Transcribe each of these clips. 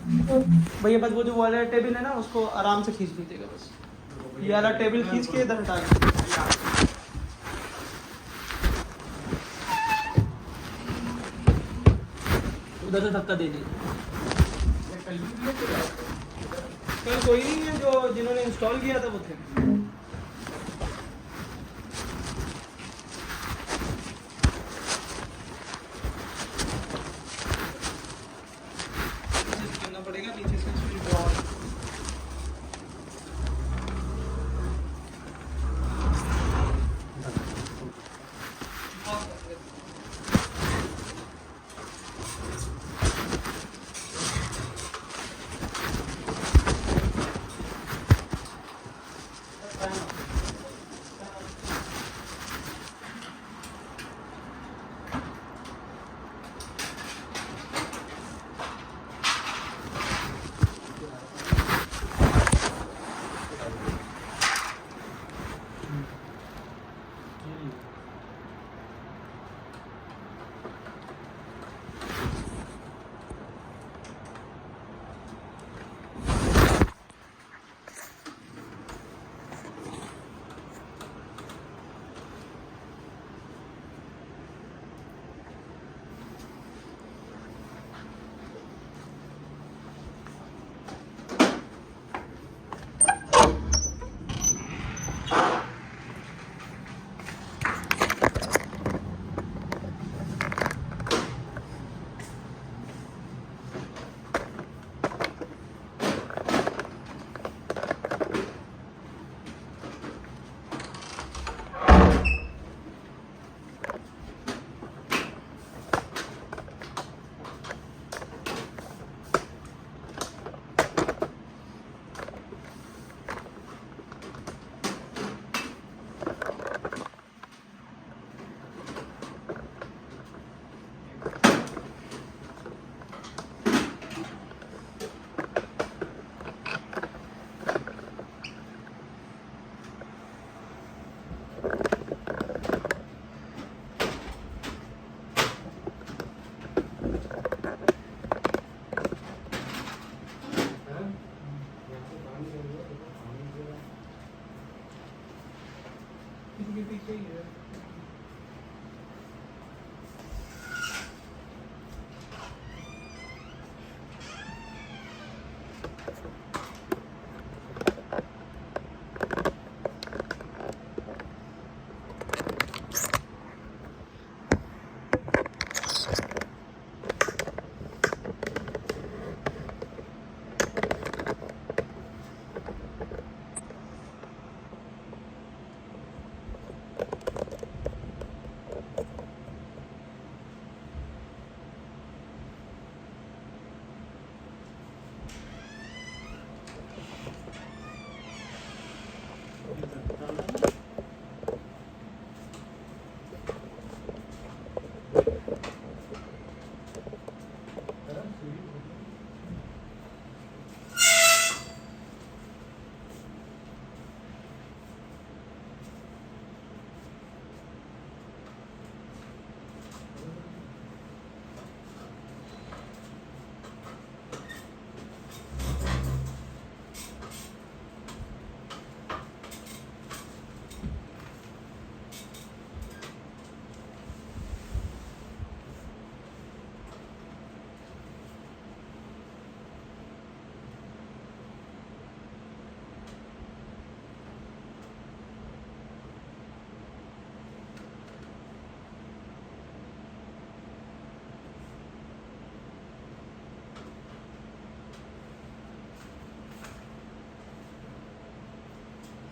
भैया बस वो जो वाला टेबल है ना उसको आराम से खींच लीजिएगा बस। ये वाला टेबल खींच के इधर हटा लीजिए। उधर से धक्का दे दीजिए। कल कोई नहीं है जो जिन्होंने इंस्टॉल किया था वो थे। करना पड़ेगा नीचे से इसमें ड्रॉर। के पीछे ही है।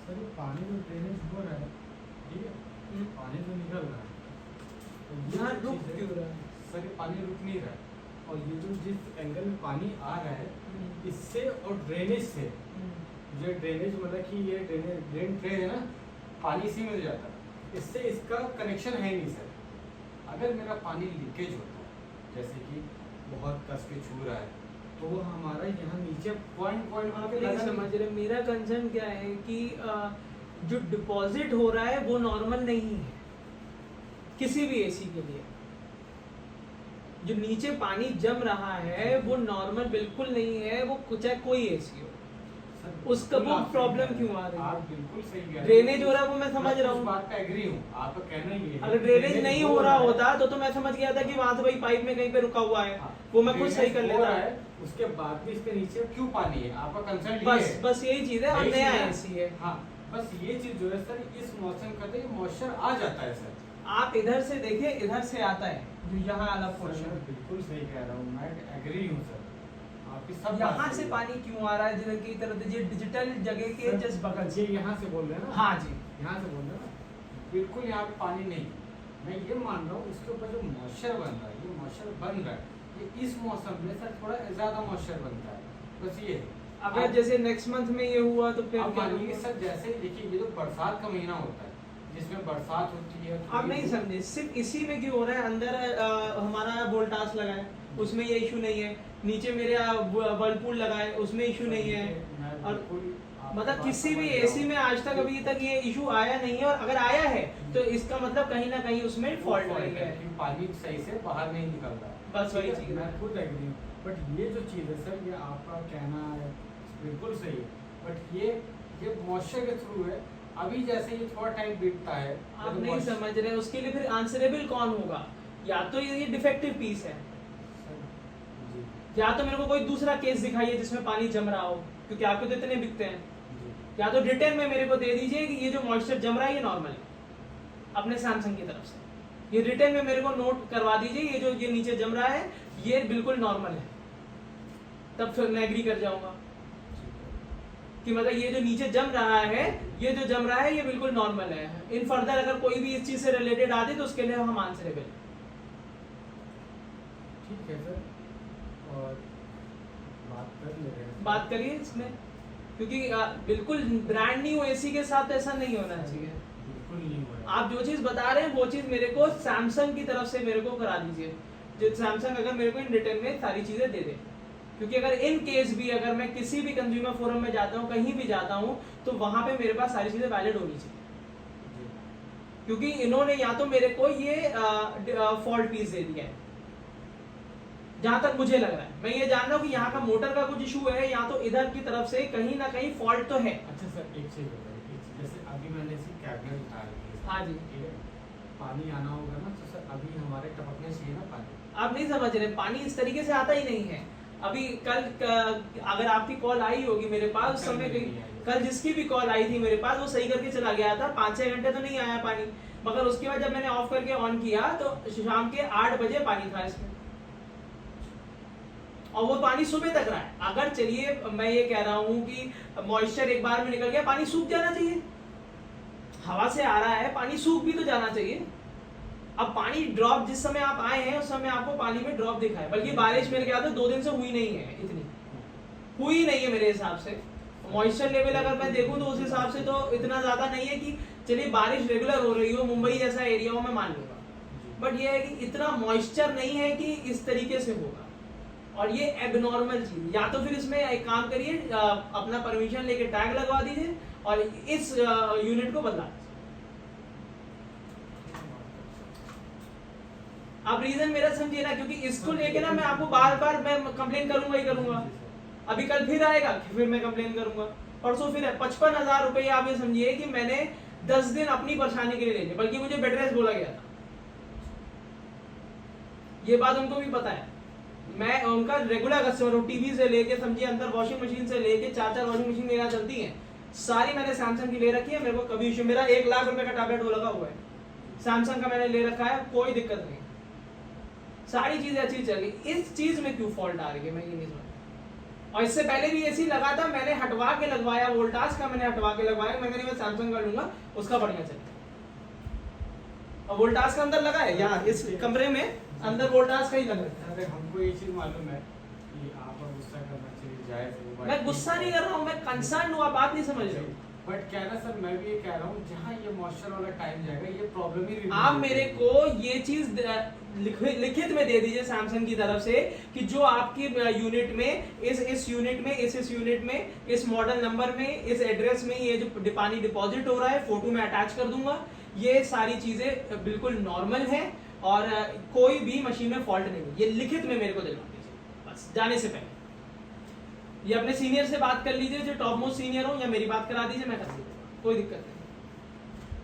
सर ये पानी जो ड्रेनेज हो रहा है, ठीक है, पानी जो निकल रहा है तो यहाँ रुक क्यों रहा है? सर ये पानी रुक नहीं रहा है, और ये जो जिस एंगल में पानी आ रहा है इससे और ड्रेनेज से, ये ड्रेनेज मतलब कि ये ड्रेन ट्रे है ना, पानी इसी में जाता है, इससे इसका कनेक्शन है नहीं सर। अगर मेरा पानी लीकेज होता है, जैसे कि बहुत कस के छू रहा है, तो वो हमारा यहाँ नीचे पॉइंट वहाँ पे नहीं समझ रहे। मेरा कंसर्न क्या है कि जो डिपॉजिट हो रहा है वो नॉर्मल नहीं है किसी भी एसी के लिए। जो नीचे पानी जम रहा है वो नॉर्मल बिल्कुल नहीं है, वो चाहे कोई एसी हो, उसका वो प्रॉब्लम क्यों आ रही है? आप बिल्कुल सही कह रहे हैं। ड्रेनेज हो रहा है वो मैं समझ रहा उस हूँ, बात पे एग्री हूँ, आपका कहना ये है। अगर ड्रेनेज नहीं हो रहा होता तो मैं समझ गया था कि वहां से भाई पाइप में कहीं पे रुका हुआ है, वो मैं खुद सही कर लेता है। उसके बाद भी इसके नीचे क्यों पानी है, आपका कंसर्न बस यही चीज है, और नया एसी है। हाँ, बस ये चीज जो है सर, इस मौसम का तो मॉइस्चर आ जाता है सर। आप इधर से देखिए, इधर से आता है जो यहाँ वाला सर, पोर्शन, मैं बिल्कुल सही कह रहा हूँ, मैं एग्री हूँ सर, आपकी सब यहाँ बात से सही है। पानी क्यों आ रहा है जिधर की तरफ ये डिजिटल जगह के सर, जस्ट बगल ये से? यहाँ से बोल रहे हैं ना? हाँ जी, यहाँ से बोल रहे हैं ना, बिल्कुल यहाँ पे पानी नहीं। मैं ये मान रहा हूँ इसके ऊपर जो मॉइस्चर बन रहा है, ये मॉइस्चर बन रहा है, ये इस मौसम में सर थोड़ा ज्यादा मॉइस्चर बनता है, बस ये है। अगर जैसे नेक्स्ट मंथ में ये हुआ तो फिर आप क्या मानिए होगा? सर, जैसे देखिए ये तो बरसात का महीना होता है, जिसमें बरसात होती है, आप नहीं समझे, सिर्फ इसी में क्यों हो रहा है? अंदर हमारा वोल्टास लगा है, उसमें ये इशू नहीं है, नीचे मेरे वर्लपूल लगा है, उसमें इशू नहीं है, और मतलब किसी भी एसी में आज तक अभी तक ये इशू आया नहीं है, और अगर आया है तो इसका मतलब कहीं ना कहीं उसमें फॉल्ट रही है, पानी सही से बाहर नहीं निकल रहा है। बस वही चीज है। मैं खुद एग्री हूँ, बट ये जो चीज़ है सर, ये आपका कहना है बिल्कुल सही है, बट ये मॉइस्चर के थ्रू है। अभी जैसे ये थोड़ा टाइम बीतता है, आप नहीं समझ रहे, उसके लिए फिर आंसरेबल कौन होगा? या तो ये डिफेक्टिव पीस है, या तो मेरे को कोई दूसरा केस दिखाइए जिसमें पानी जम रहा हो, क्योंकि आपको तो इतने बिकते हैं। या तो रिटर्न में मेरे को दे दीजिए कि ये जो मॉइस्चर जम रहा है ये नॉर्मल है अपने सैमसंग की तरफ से, ये रिटर्न में मेरे को नोट करवा दीजिए, ये जो ये नीचे जम रहा है ये बिल्कुल नॉर्मल है, तब फिर मैं एग्री कर जाऊंगा कि मतलब ये जो नीचे जम रहा है, ये जो जम रहा है ये बिल्कुल नॉर्मल है। इन फर्दर अगर कोई भी इस चीज से रिलेटेड आती तो उसके लिए हम आंसरेबल। ठीक है सर, और बात कर ले रहे हैं, बात करिए इसमें, क्योंकि बिल्कुल ब्रांड न्यू एसी के साथ ऐसा नहीं होना चाहिए। बिल्कुल नहीं हो रहा। आप जो चीज बता रहे हैं वो चीज मेरे को सैमसंग की तरफ से मेरे को करा दीजिए, जो सैमसंग अगर मेरे को इन रिटर्न में सारी चीजें दे दे, क्योंकि अगर इन केस भी अगर मैं किसी भी कंज्यूमर फोरम में जाता हूँ, कहीं भी जाता हूँ, तो वहां पे मेरे पास सारी चीजें वैलिड होनी चाहिए, क्योंकि इन्होंने या तो मेरे को ये फॉल्ट पीस दे दिया है, जहां तक मुझे लग रहा है। मैं ये जान रहा हूँ कि यहाँ का मोटर का कुछ इशू है, या तो इधर की तरफ से कहीं ना कहीं फॉल्ट तो है। अच्छा सर, एक चीज बताइए, जैसे अभी मैंने इसी कैबिनेट उठा ली है, हाँ जी, ठीक है, पानी आना होगा ना, तो सर अभी हमारे टपकना चाहिए ना पानी। आप नहीं समझ रहे, पानी इस तरीके से आता ही नहीं है। अभी अगर आपकी कॉल आई होगी मेरे पास उस समय, कल जिसकी भी कॉल आई थी मेरे पास वो सही करके चला गया था, 5-6 घंटे तो नहीं आया पानी, मगर उसके बाद जब मैंने ऑफ करके ऑन किया तो शाम के 8 बजे पानी था इसमें, और वो पानी सुबह तक रहा है। अगर चलिए मैं ये कह रहा हूँ कि मॉइस्चर एक बार में निकल गया, पानी सूख जाना चाहिए, हवा से आ रहा है पानी सूख भी तो जाना चाहिए। अब पानी ड्रॉप जिस समय आप आए हैं उस समय आपको पानी में ड्रॉप दिखा है, बल्कि बारिश मेरे ख्याल से 2 दिन से हुई नहीं है, इतनी हुई नहीं है मेरे हिसाब से। मॉइस्चर लेवल अगर मैं देखूं तो उस हिसाब से तो इतना ज्यादा नहीं है कि चलिए बारिश रेगुलर हो रही हो मुंबई जैसा एरिया हो, मैं मान लूंगा, बट ये है कि इतना मॉइस्चर नहीं है कि इस तरीके से होगा, और ये एबनॉर्मल चीज। या तो फिर इसमें एक काम करिए, अपना परमिशन लेके टैग लगवा दीजिए और इस यूनिट को बदला दीजिए। आप रीजन मेरा समझिए ना, क्योंकि इसको लेके ना मैं आपको बार बार मैं कंप्लेन करूंगा ही करूंगा। अभी कल फिर आएगा फिर मैं कंप्लेन करूंगा, परसों फिर 55,000 रुपये आप ये समझिए कि मैंने 10 दिन अपनी परेशानी के लिए ले लिए, बल्कि मुझे बेड रेस्ट बोला गया था, ये बात उनको भी पता है। मैं उनका रेगुलर कस्टमर हूँ, टीवी से लेके समझिए अंदर वॉशिंग मशीन से लेके 4 वॉशिंग मशीन मेरे यहाँ चलती हैं, सारी मैंने सैमसंग की ले रखी है, मेरे को कभी इशू, मेरा 1 लाख रुपए का टैबलेट वो लगा हुआ है, सैमसंग का मैंने ले रखा है, कोई दिक्कत नहीं, सारी चीजें अच्छी चल रही। इस चीज में क्यों फॉल्ट आ रही है मैं ये नहीं समझ। और इससे पहले भी एसी लगा था, मैंने हटवा के लगवाया, वोल्टास का मैंने हटवा के लगवाया, मैं सैमसंग का लूंगा, उसका बढ़िया चलेगा। और वोल्टास का अंदर लगा है यहाँ इस कमरे में, अंदर वोल्टास का ही लगा है। अरे हमको ये चीज मालूम है कि आप गुस्सा करना चाहिए, जायज है। मैं गुस्सा नहीं कर रहा हूँ, मैं कंसर्न हूँ, आप बात नहीं समझ रहे हो। बट क्या ना सर, मैं भी ये कह रहा हूँ जहाँ ये मॉइस्चर वाला टाइम जाएगा ये प्रॉब्लम ही आप मेरे को ये चीज लिखित में दे दीजिए सैमसंग की तरफ से कि जो आपकी यूनिट में इस यूनिट में इस यूनिट में इस मॉडल नंबर में इस एड्रेस में ये जो पानी डिपॉजिट हो रहा है, फोटो में अटैच कर दूंगा, ये सारी चीजें बिल्कुल नॉर्मल है और कोई भी मशीन में फॉल्ट नहीं है, ये लिखित में मेरे को दिलवा दीजिए बस जाने से पहले। ये अपने सीनियर से बात कर लीजिए, जो टॉप मोस्ट सीनियर हो, या मेरी बात करा दीजिए, मैं कर दूंगा, कोई दिक्कत नहीं।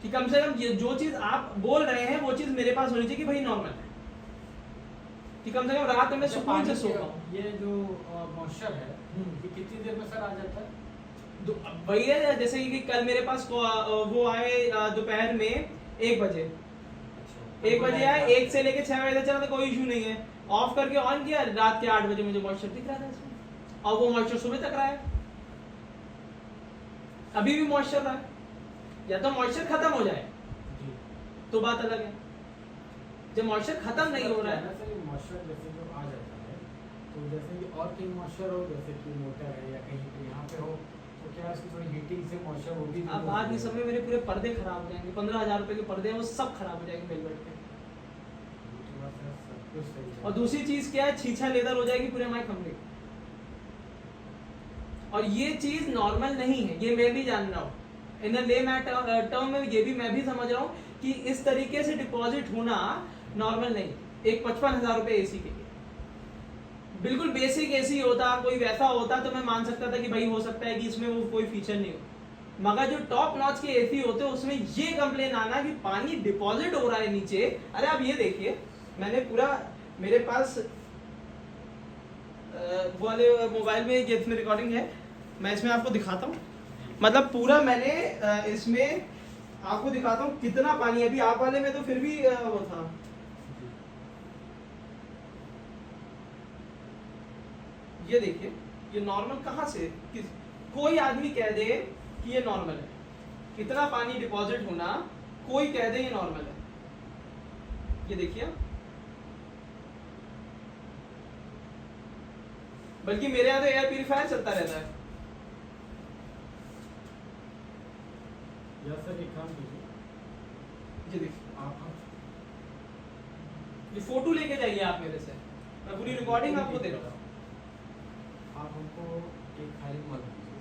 कि कम से कम ये जो चीज आप बोल रहे हैं वो चीज मेरे पास होनी चाहिए कि भाई नॉर्मल है, कि कम से कम रात में मैं सुकून से सो पाऊं। ये जो मॉइस्चर है ये कितनी देर में सर आ जाता है? अब वही है, जैसे कि कल मेरे पास वो आए दोपहर में 1 बजे, 1 बजे आए, 1 से लेके 6 बजे तक चला, तो कोई इशू नहीं है। ऑफ करके ऑन किया, रात के 8 बजे मुझे मॉइस्चर दिख रहा था इसमें, और वो मॉइस्चर सुबह तक रहा है, अभी भी मॉइस्चर रहा है। या तो मॉइस्चर खत्म हो जाए तो बात अलग है, जब मॉइस्चर खत्म नहीं हो रहा है। सर मॉइस्चर जैसे जो आ जाता है, तो जैसे कि और कहीं मॉइस्चर हो, जैसे कि मोटर है या कहीं पे यहाँ पे हो, तो क्या इसकी थोड़ी हीटिंग से मॉइस्चर वो भी? अब बात नहीं समझ, मेरे पूरे पर्दे खराब हो जाएंगे, 15,000 रुपए के पर्दे हैं वो सब खराब हो जाएंगे वेलवेट के। और दूसरी चीज क्या है, छीछा लेदर हो जाएगी पूरे हमारे कमरे की। और ये चीज नॉर्मल नहीं है, ये मैं भी जान रहा हूँ, इन ले टर्म में ये भी मैं भी समझ रहा हूँ कि इस तरीके से डिपॉजिट होना नॉर्मल नहीं। एक 55,000 रुपए एसी के लिए, बिल्कुल बेसिक एसी होता, कोई वैसा होता तो मैं मान सकता था कि भाई हो सकता है कि इसमें वो कोई फीचर नहीं हो, मगर जो टॉप नॉच के एसी होते हैं उसमें ये कंप्लेन आना कि पानी डिपॉजिट हो रहा है नीचे। अरे आप ये देखिए, मैंने पूरा मेरे पास वो वाले मोबाइल में ये इसमें रिकॉर्डिंग है, मैं इसमें आपको दिखाता हूँ, मतलब पूरा मैंने इसमें आपको दिखाता हूँ कितना पानी है। अभी आप वाले में तो फिर भी वो था, ये देखिए, ये नॉर्मल कहाँ से, कोई आदमी कह दे कि ये नॉर्मल है, इतना पानी डिपॉजिट होना, कोई कह दे ये नॉर्मल है। ये देखिए, बल्कि मेरे यहाँ तो एयर प्यूरिफायर चलता रहता है। या सर एक काम कीजिए, ये देखिए, आप ये फोटो लेके जाइए आप मेरे से, मैं पूरी रिकॉर्डिंग आपको दे रहा हूँ। आप हमको एक फाइल मत दीजिए।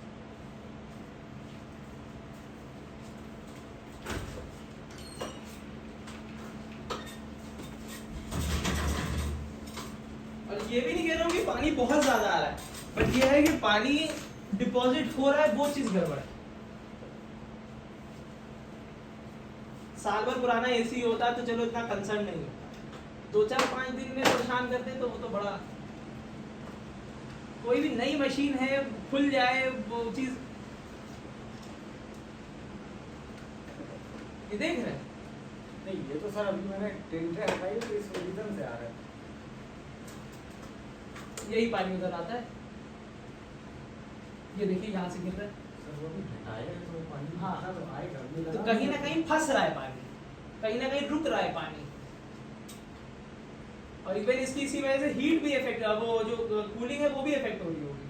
और ये भी नहीं कह रहा हूँ कि पानी बहुत ज्यादा आ रहा है, बट ये है कि पानी डिपॉजिट हो रहा है, वो चीज गड़बड़ है। साल भर पुराना एसी होता तो चलो इतना कंसर्न नहीं होता, 2-4-5 दिन में परेशान करते तो वो तो बड़ा। कोई भी नई मशीन है, खुल जाए वो चीज, ये देख रहे हैं। नहीं, ये तो सर अभी मैंने टेंडर हटाई तो इस रीजन से आ रहा है। यही पानी उधर आता है, ये देखिए यहाँ से गिर रहा है। सर वो भी हटाया है तो पानी हाँ। तो आएगा, मुझे तो लगा कहीं ना कहीं फंस रहा है पानी, कहीं ना कहीं रुक रहा है पानी। और इवन इसकी इसी वजह से हीट भी इफेक्ट, वो जो कूलिंग है वो भी इफेक्ट हो रही होगी।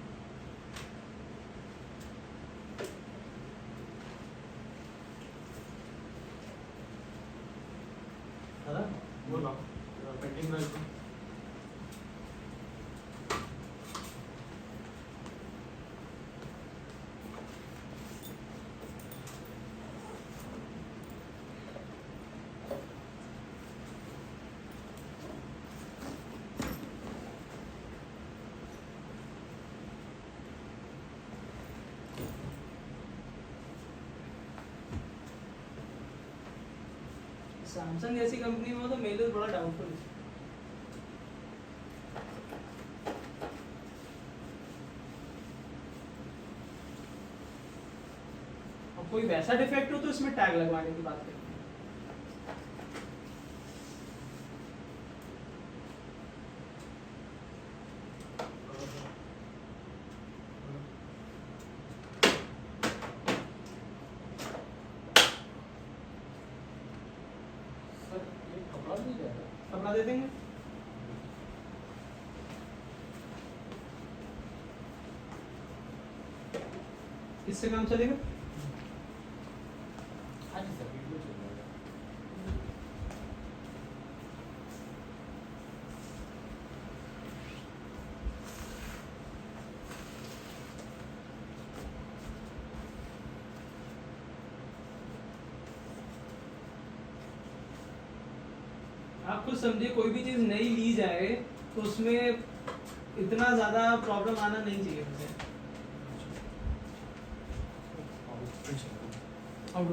है ना? बोलो पेंटिंग में सैमसंग जैसी कंपनी में हो तो मेरे बड़ा डाउटफुल है। और कोई वैसा डिफेक्ट हो तो इसमें टैग लगवाने की बात करते हैं। सर ये कपड़ा मिल जाएगा? कपड़ा दे देंगे। इससे काम चलेगा। हाँ जी सर, बिल्कुल चल जाएगा। आप खुद समझिए, कोई भी चीज नई ली जाए तो उसमें इतना ज्यादा प्रॉब्लम आना नहीं चाहिए मुझे। और